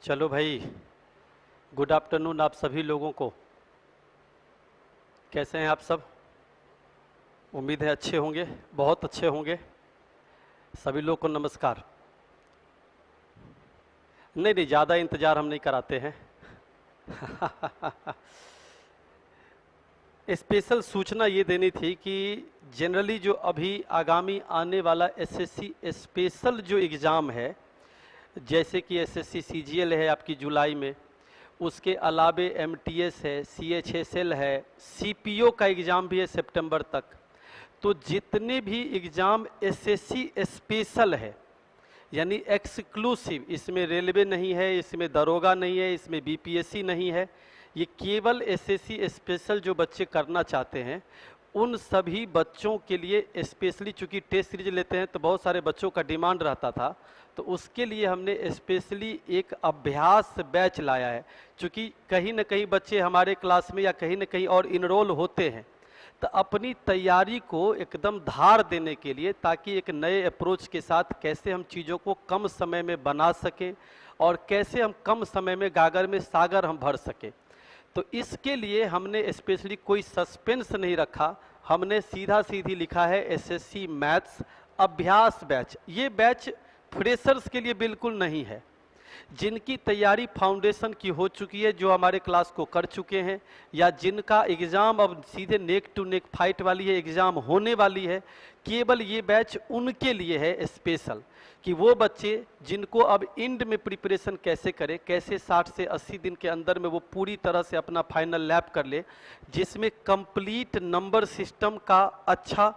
चलो भाई, good afternoon आप सभी लोगों को। कैसे हैं आप सब? उम्मीद है अच्छे होंगे, बहुत अच्छे होंगे। सभी लोग को नमस्कार। नहीं नहीं, ज़्यादा इंतज़ार हम नहीं कराते हैं। स्पेशल सूचना ये देनी थी कि जनरली जो अभी आगामी आने वाला एसएससी स्पेशल जो एग्ज़ाम है, जैसे कि एसएससी सीजीएल है आपकी जुलाई में, उसके अलावे एमटीएस है, सीएचएसएल है, सीपीओ का एग्ज़ाम भी है सितंबर तक। तो जितने भी एग्ज़ाम एसएससी स्पेशल है यानी एक्सक्लूसिव, इसमें रेलवे नहीं है, इसमें दरोगा नहीं है, इसमें बीपीएससी नहीं है, ये केवल एसएससी स्पेशल जो बच्चे करना चाहते हैं उन सभी बच्चों के लिए स्पेशली, चूँकि टेस्ट सीरीज लेते हैं तो बहुत सारे बच्चों का डिमांड रहता था, तो उसके लिए हमने स्पेशली एक अभ्यास बैच लाया है। चूँकि कहीं ना कहीं बच्चे हमारे क्लास में या कहीं ना कहीं और इनरोल होते हैं, तो अपनी तैयारी को एकदम धार देने के लिए, ताकि एक नए अप्रोच के साथ कैसे हम चीज़ों को कम समय में बना सकें और कैसे हम कम समय में गागर में सागर हम भर सकें, तो इसके लिए हमने स्पेशली कोई सस्पेंस नहीं रखा। हमने सीधा सीधी लिखा है एसएससी मैथ्स अभ्यास बैच। ये बैच फ्रेशर्स के लिए बिल्कुल नहीं है। जिनकी तैयारी फाउंडेशन की हो चुकी है, जो हमारे क्लास को कर चुके हैं, या जिनका एग्ज़ाम अब सीधे नेक टू नेक फाइट वाली है, एग्ज़ाम होने वाली है, केवल ये बैच उनके लिए है स्पेशल। कि वो बच्चे जिनको अब एंड में प्रिपरेशन कैसे करें, कैसे 60 से 80 दिन के अंदर में वो पूरी तरह से अपना फाइनल लैप कर ले, जिसमें कंप्लीट नंबर सिस्टम का अच्छा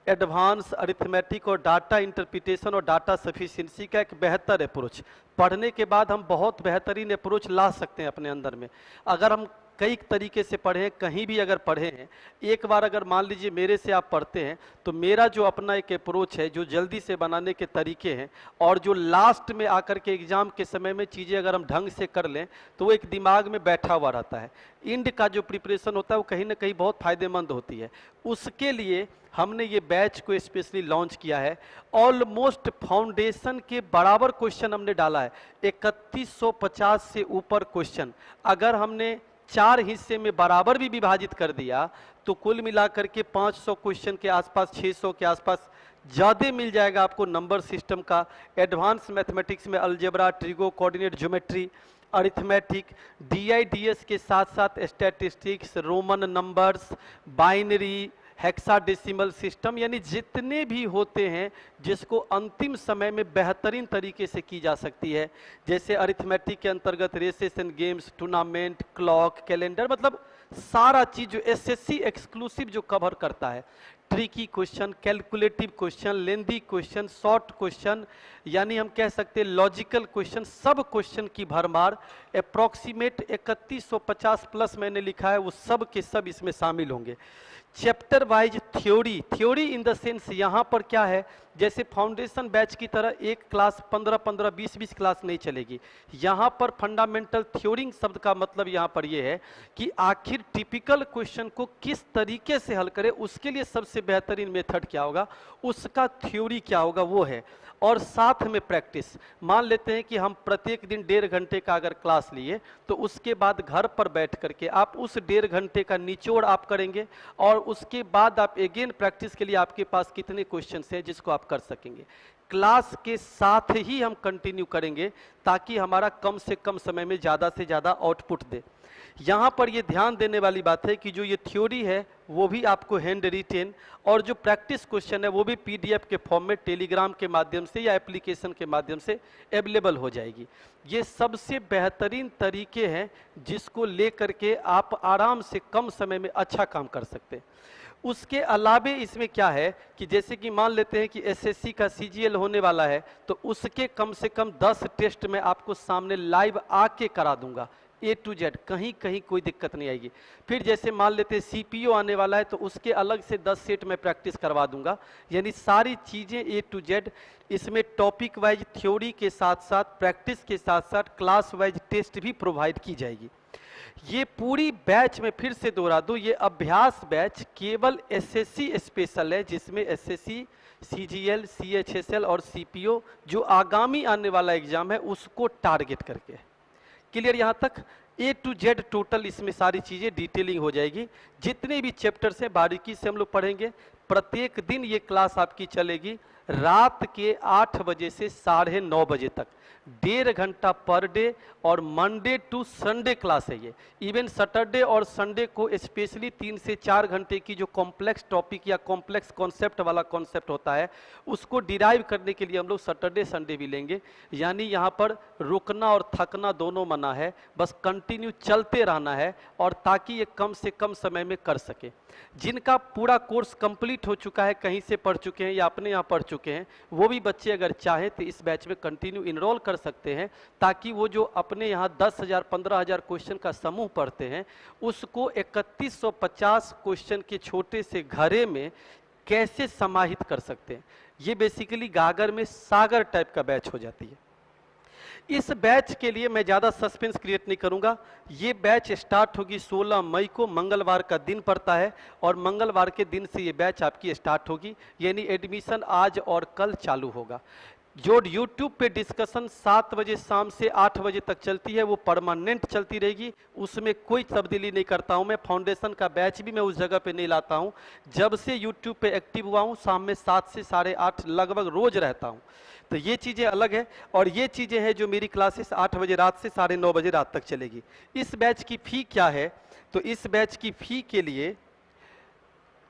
एडवांस अरिथमेटिक और डाटा इंटरप्रिटेशन और डाटा सफिशिएंसी का एक बेहतर अप्रोच, पढ़ने के बाद हम बहुत बेहतरीन अप्रोच ला सकते हैं अपने अंदर में। अगर हम कई तरीके से पढ़ें, कहीं भी अगर पढ़े हैं, एक बार अगर मान लीजिए मेरे से आप पढ़ते हैं, तो मेरा जो अपना एक अप्रोच है, जो जल्दी से बनाने के तरीके हैं, और जो लास्ट में आकर के एग्ज़ाम के समय में चीज़ें अगर हम ढंग से कर लें तो वो एक दिमाग में बैठा हुआ रहता है। इंड का जो प्रिपरेशन होता है वो कहीं ना कहीं बहुत फ़ायदेमंद होती है। उसके लिए हमने ये बैच को स्पेशली लॉन्च किया है। ऑलमोस्ट फाउंडेशन के बराबर क्वेश्चन हमने डाला है, 3150 से ऊपर क्वेश्चन। अगर हमने 4 हिस्से में बराबर भी विभाजित कर दिया तो कुल मिलाकर के 500 क्वेश्चन के आसपास, 600 के आसपास ज़्यादा मिल जाएगा आपको नंबर सिस्टम का। एडवांस मैथमेटिक्स में algebra, trigo, coordinate geometry, arithmetic, DIDS के साथ साथ statistics, Roman numbers, binary, hexadecimal system, यानी जितने भी होते हैं जिसको अंतिम समय में बेहतरीन तरीके से की जा सकती है। जैसे अरिथमेटिक के अंतर्गत races and games, tournament, clock, calendar, मतलब सारा चीज जो एसएससी एक्सक्लूसिव जो कवर करता है। Tricky question, calculative question, lengthy question, short question, यानी हम कह सकते हैं लॉजिकल क्वेश्चन, सब क्वेश्चन की भरमार। अप्रॉक्सीमेट 3150 प्लस मैंने लिखा है, वो सब के सब इसमें शामिल होंगे। Chapter wise theory, theory in the sense यहाँ पर क्या है, जैसे फाउंडेशन बैच की तरह एक क्लास 15-15, 20-20 क्लास नहीं चलेगी। यहाँ पर फंडामेंटल थ्योरिंग शब्द का मतलब यहाँ पर ये है कि आखिर टिपिकल क्वेश्चन को किस तरीके से हल करें, उसके लिए सबसे बेहतरीन मेथड क्या होगा, उसका थ्योरी क्या होगा, वो है। और साथ में प्रैक्टिस। मान लेते हैं कि हम प्रत्येक दिन 1.5 घंटे का अगर क्लास लिए, तो उसके बाद घर पर बैठ करके आप उस 1.5 घंटे का निचोड़ आप करेंगे, और उसके बाद आप अगेन प्रैक्टिस के लिए आपके पास कितने क्वेश्चंस हैं जिसको आप कर सकेंगे। क्लास के साथ ही हम कंटिन्यू करेंगे ताकि हमारा कम से कम समय में ज़्यादा से ज़्यादा आउटपुट दे। यहाँ पर ये ध्यान देने वाली बात है कि जो ये थ्योरी है वो भी आपको हैंड रिटेन, और जो प्रैक्टिस क्वेश्चन है वो भी पीडीएफ के फॉर्म में टेलीग्राम के माध्यम से या एप्लीकेशन के माध्यम से अवेलेबल हो जाएगी। ये सबसे बेहतरीन तरीके हैं जिसको लेकर के आप आराम से कम समय में अच्छा काम कर सकते हैं। उसके अलावे इसमें क्या है कि जैसे कि मान लेते हैं कि एसएससी का सीजीएल होने वाला है, तो उसके कम से कम 10 टेस्ट में आपको सामने लाइव आके करा दूंगा, A to Z, कहीं कहीं कोई दिक्कत नहीं आएगी। फिर जैसे मान लेते हैं सीपीओ आने वाला है, तो उसके अलग से 10 सेट में प्रैक्टिस करवा दूंगा, यानी सारी चीज़ें A to Z। इसमें टॉपिक वाइज थ्योरी के साथ साथ प्रैक्टिस के साथ साथ क्लास वाइज टेस्ट भी प्रोवाइड की जाएगी। ये पूरी बैच में फिर से दोहरा दूं, ये अभ्यास बैच केवल एसएससी स्पेशल है, जिसमें एसएससी, सीजीएल, सीएचएसएल और सीपीओ जो आगामी आने वाला एग्जाम है उसको टारगेट करके है। क्लियर यहाँ तक? A to Z टोटल इसमें सारी चीज़ें डिटेलिंग हो जाएगी। जितने भी चैप्टर्स हैं बारीकी से हम लोग पढ़ेंगे। प्रत्येक दिन ये क्लास आपकी चलेगी रात के 8 बजे से 9:30 बजे तक, 1.5 घंटा पर डे, और मंडे टू संडे क्लास है ये। इवन सैटरडे और संडे को स्पेशली 3 से 4 घंटे की जो कॉम्प्लेक्स टॉपिक या कॉम्प्लेक्स कॉन्सेप्ट वाला कॉन्सेप्ट होता है उसको डिराइव करने के लिए हम लोग सैटरडे संडे भी लेंगे। यानी यहाँ पर रुकना और थकना दोनों मना है, बस कंटिन्यू चलते रहना है, और ताकि ये कम से कम समय में कर सके। जिनका पूरा कोर्स कंप्लीट हो चुका है, कहीं से पढ़ चुके हैं या अपने यहाँ पढ़ चुके हैं, वो भी बच्चे अगर चाहें तो इस बैच में कंटिन्यू इनरोल कर सकते हैं, ताकि वो जो अपने यहाँ 10,000 15,000 क्वेश्चन का समूह पढ़ते हैं उसको 3150 क्वेश्चन के छोटे से घरे में कैसे समाहित कर सकते हैं। ये बेसिकली गागर में सागर टाइप का बैच हो जाती है। इस बैच के लिए मैं ज़्यादा सस्पेंस क्रिएट नहीं करूंगा। ये बैच स्टार्ट होगी 16 मई को, मंगलवार का दिन पड़ता है, और मंगलवार के दिन से ये बैच आपकी स्टार्ट होगी, यानी एडमिशन आज और कल चालू होगा। जो यूट्यूब पे डिस्कशन 7 बजे शाम से 8 बजे तक चलती है वो परमानेंट चलती रहेगी, उसमें कोई तब्दीली नहीं करता हूं मैं। फाउंडेशन का बैच भी मैं उस जगह पे नहीं लाता हूं। जब से यूट्यूब पे एक्टिव हुआ हूं शाम में 7 से 8:30 लगभग रोज रहता हूं, तो ये चीज़ें अलग है। और ये चीज़ें हैं जो मेरी क्लासेस 8 बजे रात से 9:30 बजे रात तक चलेगी। इस बैच की फ़ी क्या है? तो इस बैच की फ़ी के लिए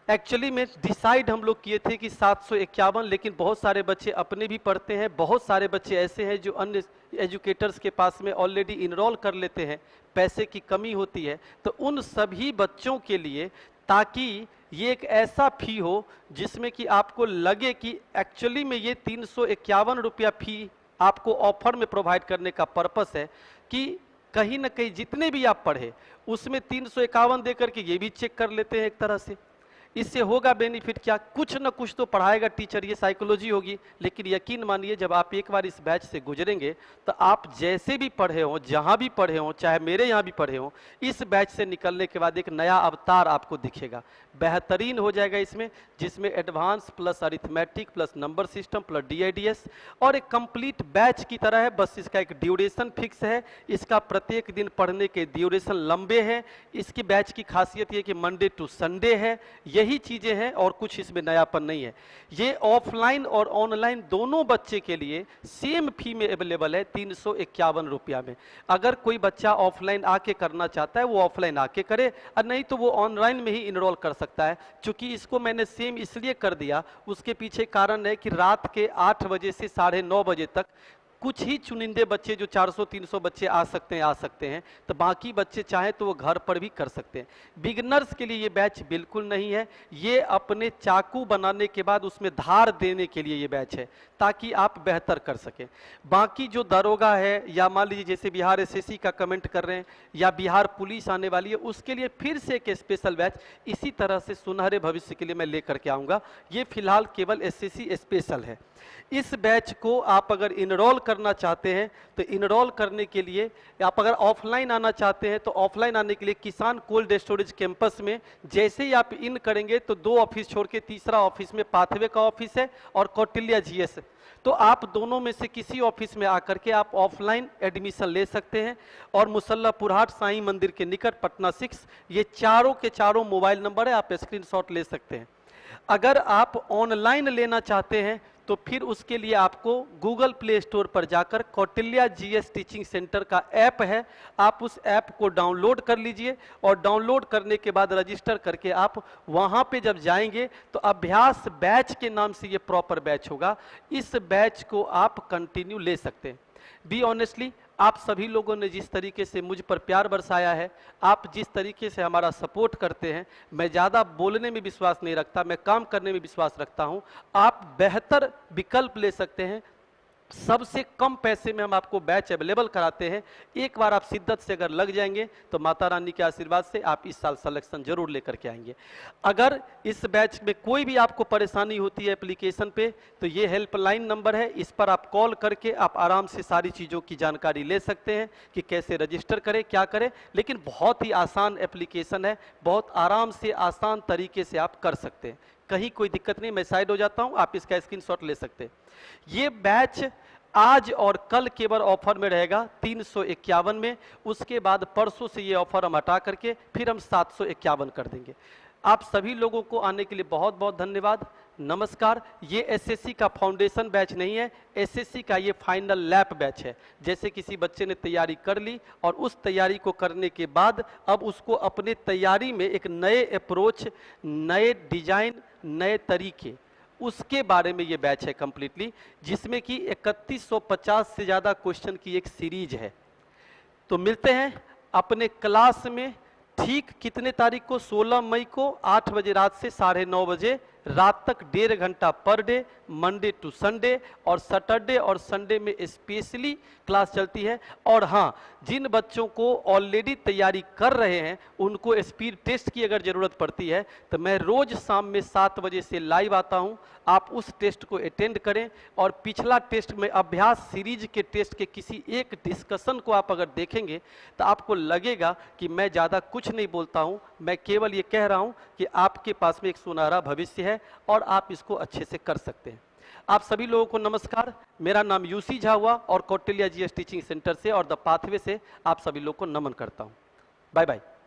एक्चुअली में डिसाइड हम लोग किए थे कि 751, लेकिन बहुत सारे बच्चे अपने भी पढ़ते हैं, बहुत सारे बच्चे ऐसे हैं जो अन्य एजुकेटर्स के पास में ऑलरेडी इनरोल कर लेते हैं, पैसे की कमी होती है, तो उन सभी बच्चों के लिए, ताकि ये एक ऐसा फ़ी हो जिसमें कि आपको लगे कि एक्चुअली में ये 351 रुपया फ़ी आपको ऑफर में प्रोवाइड करने का पर्पस है, कि कहीं ना कहीं जितने भी आप पढ़े उसमें 351 दे करके ये भी चेक कर लेते हैं एक तरह से। इससे होगा बेनिफिट क्या? कुछ न कुछ तो पढ़ाएगा टीचर, ये साइकोलॉजी होगी, लेकिन यकीन मानिए जब आप एक बार इस बैच से गुजरेंगे तो आप जैसे भी पढ़े हों, जहाँ भी पढ़े हों, चाहे मेरे यहाँ भी पढ़े हों, इस बैच से निकलने के बाद एक नया अवतार आपको दिखेगा, बेहतरीन हो जाएगा इसमें, जिसमें advance plus arithmetic plus number system plus DIDS, और एक कंप्लीट बैच की तरह है। बस इसका एक ड्यूरेशन फिक्स है, इसका प्रत्येक दिन पढ़ने के ड्यूरेशन लंबे हैं। इसकी बैच की खासियत ये कि मंडे टू संडे है, यही चीजें हैं और कुछ इसमें नयापन नहीं है। ये ऑफलाइन और ऑनलाइन दोनों बच्चे के लिए सेम फी में अवेलेबल है, 351 रुपया में। अगर कोई बच्चा ऑफलाइन आके करना चाहता है वो ऑफलाइन आके करे, और नहीं तो वो ऑनलाइन में ही इनरोल कर सकता है। चूंकि इसको मैंने सेम इसलिए कर दिया, उसके पीछे कारण है कि रात के 8 बजे से 9:30 बजे तक कुछ ही चुनिंदे बच्चे जो 400-300 बच्चे आ सकते हैं, तो बाकी बच्चे चाहें तो वो घर पर भी कर सकते हैं। बिगिनर्स के लिए ये बैच बिल्कुल नहीं है, ये अपने चाकू बनाने के बाद उसमें धार देने के लिए ये बैच है, ताकि आप बेहतर कर सकें। बाकी जो दरोगा है, या मान लीजिए जैसे बिहार SSC का कमेंट कर रहे हैं, या बिहार पुलिस आने वाली है, उसके लिए फिर से एक स्पेशल बैच इसी तरह से सुनहरे भविष्य के लिए मैं लेकर के आऊँगा। ये फिलहाल केवल SSC स्पेशल है। इस बैच को आप अगर इनरोल करना चाहते हैं तो इनरोल करने के लिए, आप अगर ऑफलाइन आना चाहते हैं तो ऑफलाइन आने के लिए किसान कोल्ड स्टोरेज कैंपस में जैसे ही आप इन करेंगे तो 2 ऑफिस छोड़ के तीसरा ऑफिस में पाथवे का ऑफिस है और कौटिल्य GS, तो आप दोनों में से किसी ऑफिस में आकर के आप ऑफलाइन एडमिशन ले सकते हैं। और मुसल्ला पुरहाट साईं मंदिर के निकट पटना 6, ये चारों के चारों मोबाइल नंबर है, आप स्क्रीनशॉट ले सकते हैं। अगर आप ऑनलाइन लेना चाहते हैं तो फिर उसके लिए आपको गूगल प्ले स्टोर पर जाकर कौटिल्य GS टीचिंग सेंटर का ऐप है, आप उस ऐप को डाउनलोड कर लीजिए, और डाउनलोड करने के बाद रजिस्टर करके आप वहां पे जब जाएंगे तो अभ्यास बैच के नाम से ये प्रॉपर बैच होगा। इस बैच को आप कंटिन्यू ले सकते हैं। बी ऑनेस्टली, आप सभी लोगों ने जिस तरीके से मुझ पर प्यार बरसाया है, आप जिस तरीके से हमारा सपोर्ट करते हैं, मैं ज़्यादा बोलने में विश्वास नहीं रखता, मैं काम करने में विश्वास रखता हूं। आप बेहतर विकल्प ले सकते हैं, सबसे कम पैसे में हम आपको बैच अवेलेबल कराते हैं। एक बार आप शिद्दत से अगर लग जाएंगे तो माता रानी के आशीर्वाद से आप इस साल सिलेक्शन जरूर लेकर के आएंगे। अगर इस बैच में कोई भी आपको परेशानी होती है एप्लीकेशन पे, तो ये हेल्पलाइन नंबर है, इस पर आप कॉल करके आप आराम से सारी चीज़ों की जानकारी ले सकते हैं कि कैसे रजिस्टर करें, क्या करें। लेकिन बहुत ही आसान एप्लीकेशन है, बहुत आराम से आसान तरीके से आप कर सकते हैं, कहीं कोई दिक्कत नहीं। मैं साइड हो जाता हूं, आप इसका स्क्रीनशॉट ले सकते हैं। ये बैच आज और कल केवल ऑफर में रहेगा 351 में, उसके बाद परसों से ये ऑफर हम हटा करके फिर हम 751 कर देंगे। आप सभी लोगों को आने के लिए बहुत बहुत धन्यवाद। नमस्कार। ये एसएससी का फाउंडेशन बैच नहीं है, एसएससी का ये फाइनल लैप बैच है। जैसे किसी बच्चे ने तैयारी कर ली और उस तैयारी को करने के बाद अब उसको अपने तैयारी में एक नए अप्रोच, नए डिजाइन, नए तरीके, उसके बारे में ये बैच है कंप्लीटली, जिसमें कि 3150 से ज़्यादा क्वेश्चन की एक सीरीज है। तो मिलते हैं अपने क्लास में ठीक कितने तारीख को, 16 मई को 8 बजे रात से 9:30 बजे रात तक 1.5 घंटा per day, Monday to Sunday, और सैटरडे और संडे में स्पेशली क्लास चलती है। और हाँ, जिन बच्चों को ऑलरेडी तैयारी कर रहे हैं उनको स्पीड टेस्ट की अगर ज़रूरत पड़ती है तो मैं रोज़ शाम में 7 बजे से लाइव आता हूं, आप उस टेस्ट को अटेंड करें। और पिछला टेस्ट में अभ्यास सीरीज के टेस्ट के किसी एक डिस्कशन को आप अगर देखेंगे तो आपको लगेगा कि मैं ज़्यादा कुछ नहीं बोलता हूं, मैं केवल ये कह रहा हूं कि आपके पास में एक सुनहरा भविष्य है और आप इसको अच्छे से कर सकते हैं। आप सभी लोगों को नमस्कार। मेरा नाम यूसी झा हुआ और कौटिल्य जीएस टीचिंग सेंटर से और द पाथवे से आप सभी लोग को नमन करता हूं। Bye bye.